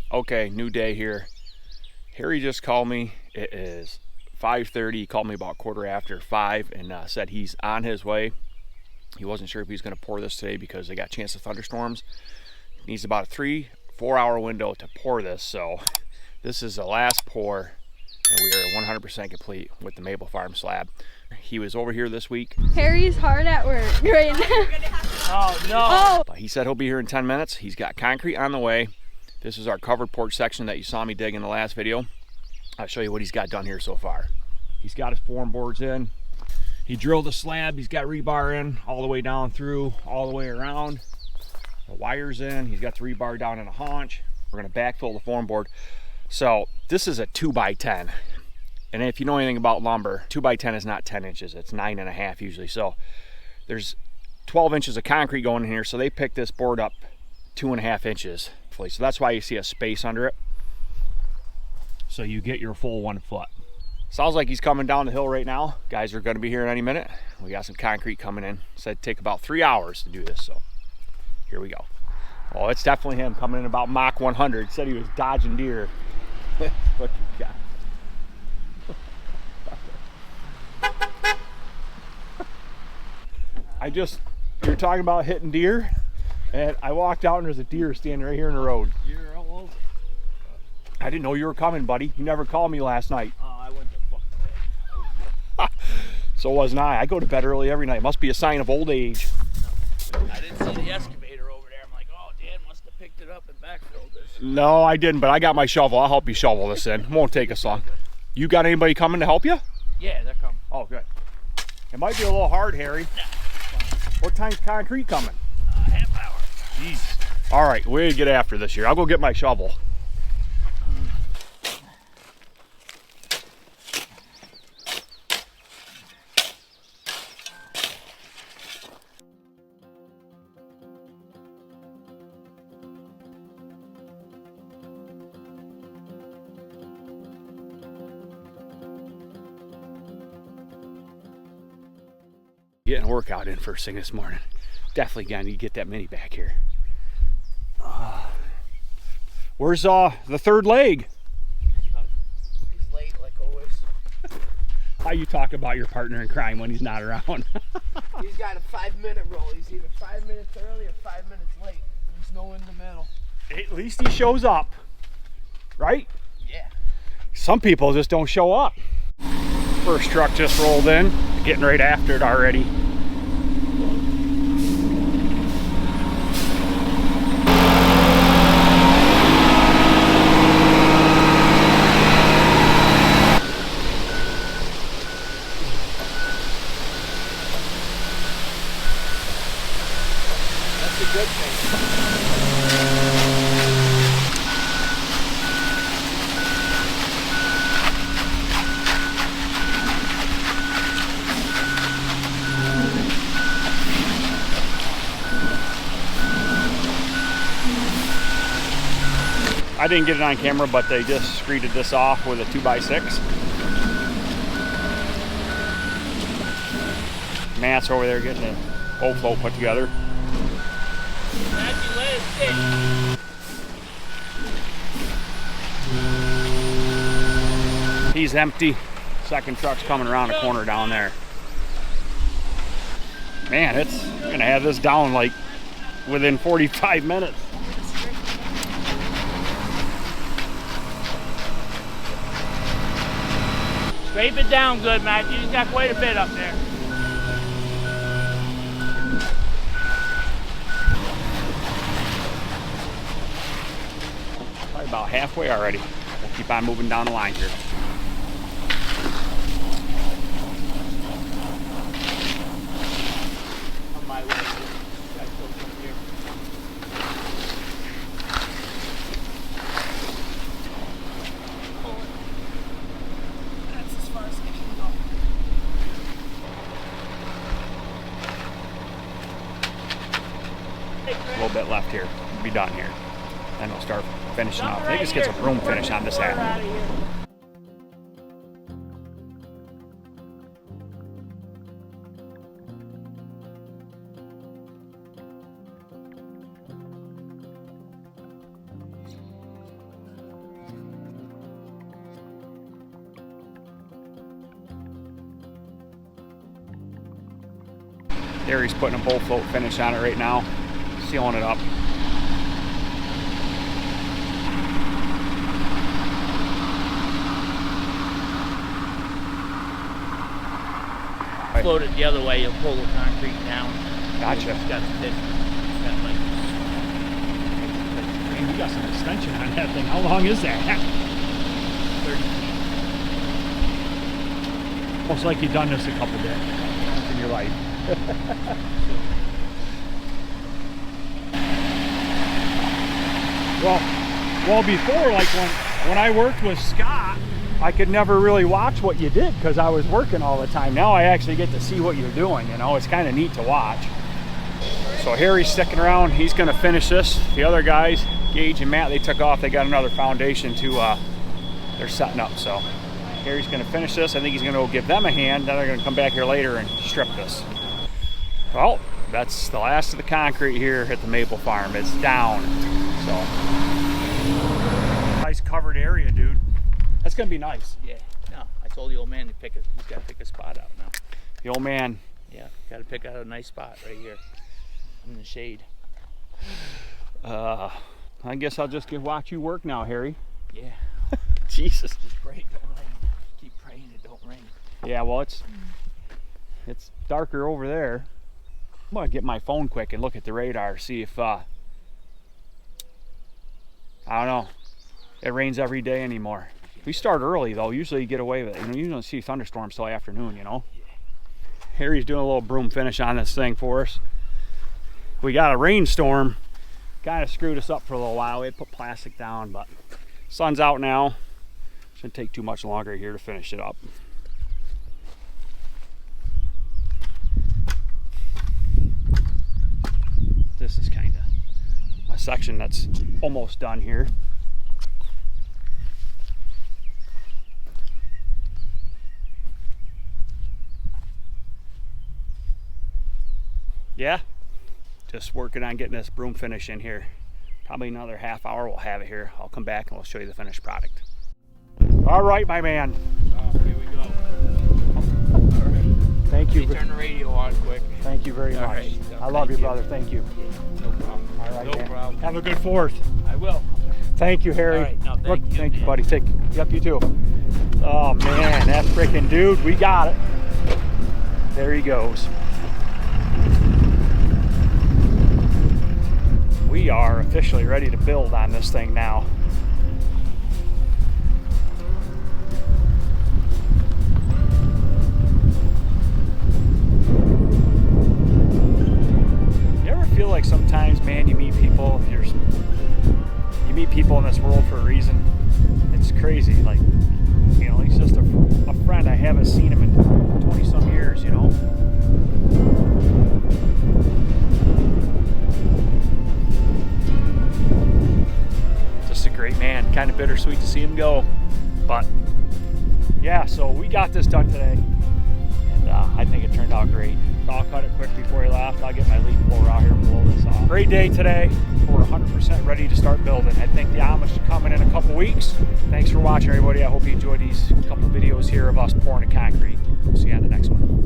Okay, new day here. Harry just called me. It is 5:30. He called me about quarter after 5 and said he's on his way. He wasn't sure if he was going to pour this today because they got a chance of thunderstorms. He needs about a 3-4 hour window to pour this, so this is the last pour and we are 100% complete with the Maple Farm slab. He was over here this week. Harry's hard at work right now. Oh no! Oh. But he said he'll be here in 10 minutes. He's got concrete on the way. This is our covered porch section that you saw me dig in the last video. I'll show you what he's got done here so far. He's got his form boards in. He drilled a slab. He's got rebar in all the way down through, all the way around. The wire's in. He's got the rebar down in a haunch. We're gonna backfill the form board. So this is a 2x10. And if you know anything about lumber, 2x10 is not 10 inches. It's 9.5 usually. So there's 12 inches of concrete going in here. So they picked this board up 2.5 inches. So that's why you see a space under it. So you get your full 1 foot. Sounds like he's coming down the hill right now. Guys are gonna be here in any minute. We got some concrete coming in. Said it'd take about 3 hours to do this, so here we go. Oh, it's definitely him coming in about Mach 100. Said he was dodging deer. What you got? You're talking about hitting deer, and I walked out and there's a deer standing right here in the road. You're almost. I didn't know you were coming, buddy. You never called me last night. I went to fucking bed. So wasn't I. I go to bed early every night. Must be a sign of old age. No, I didn't see the excavator over there. I'm like, oh, Dan must have picked it up and backfilled this. No, I didn't, but I got my shovel. I'll help you shovel this in. Won't take us long. You got anybody coming to help you? Yeah, they're coming. Oh, good. It might be a little hard, Harry. Nah, What time's concrete coming? half hour. Jeez. All right, we're gonna get after this here. I'll go get my shovel. Getting a workout in first thing this morning. Definitely gonna need to get that mini back here. Where's the third leg? He's late like always. How you talk about your partner in crime when he's not around? He's got a 5-minute roll. He's either 5 minutes early or 5 minutes late. There's no in the middle. At least he shows up, right? Yeah. Some people just don't show up. First truck just rolled in, getting right after it already. That's a good thing. I didn't get it on camera, but they just screeded this off with a 2x6. Matt's over there getting the whole flow put together. Matthew, let it sit. He's empty. Second truck's coming around the corner down there. Man, it's gonna have this down like within 45 minutes. Scrape it down good, Matthew. He's got quite a bit up there. Probably about halfway already. We'll keep on moving down the line here. On my way. Gotta go from here. That's as far as it can go. A little bit left here. We'll be done here. Then we'll start finishing up. I think this gets a broom finish on this hat. There he's putting a bull float finish on it right now, sealing it up. Float it the other way, you'll pull the concrete down. Gotcha. It's got this. It's got like. Man, you got some extension on that thing. How long is that? 30 feet. Almost like you've done this a couple days in your life. well, before, like when I worked with Scott, I could never really watch what you did because I was working all the time. Now I actually get to see what you're doing, you know. It's kind of neat to watch. So Harry's sticking around. He's going to finish this. The other guys, Gage and Matt, they took off. They got another foundation to, they're setting up. So Harry's going to finish this. I think he's going to go give them a hand. Then they're going to come back here later and strip this. Well, that's the last of the concrete here at the Maple Farm. It's down. So nice covered area, dude. That's gonna be nice. Yeah. No, I told the old man to pick a. He's got to pick a spot out now. The old man. Yeah, got to pick out a nice spot right here in the shade. I guess I'll just watch you work now, Harry. Yeah. Jesus. Just pray it don't rain. Keep praying it don't rain. Yeah. Well, it's darker over there. I'm gonna get my phone quick and look at the radar, see if I don't know. It rains every day anymore. We start early though. Usually you get away with it. You know, you don't see thunderstorms till afternoon, you know. Harry's doing a little broom finish on this thing for us. We got a rainstorm. Kind of screwed us up for a little while. We had to put plastic down, but sun's out now. Shouldn't take too much longer here to finish it up. This is kind of a section that's almost done here. Yeah, just working on getting this broom finish in here. Probably another half hour we'll have it here. I'll come back and we'll show you the finished product. All right, my man. Here we go. All right. Thank you. Turn the radio on quick. Thank you very All much. right. I love you, brother. Thank you. Yeah, no problem. All right, no man. problem. Have a good 4th. I will. Thank you, Harry. All right. No, thank you. Thank you, buddy. Yep, you too. Oh man, that freaking dude, we got it. There he goes. We are officially ready to build on this thing now. You ever feel like sometimes, man, you meet people, you meet people in this world for a reason? It's crazy. Like, you know, he's just a friend. I haven't seen him in 20-some years, you know. Just a great man. Kind of bittersweet to see him go, but yeah. So we got this done today, and I think it turned out great. So I'll cut it quick before he left. I'll get my leaf blower out here and blow this off. Great day today. We're 100% ready to start building. I think the Amish are coming in a couple weeks. Thanks for watching, everybody. I hope you enjoyed these couple videos here of us pouring the concrete. We'll see you on the next one.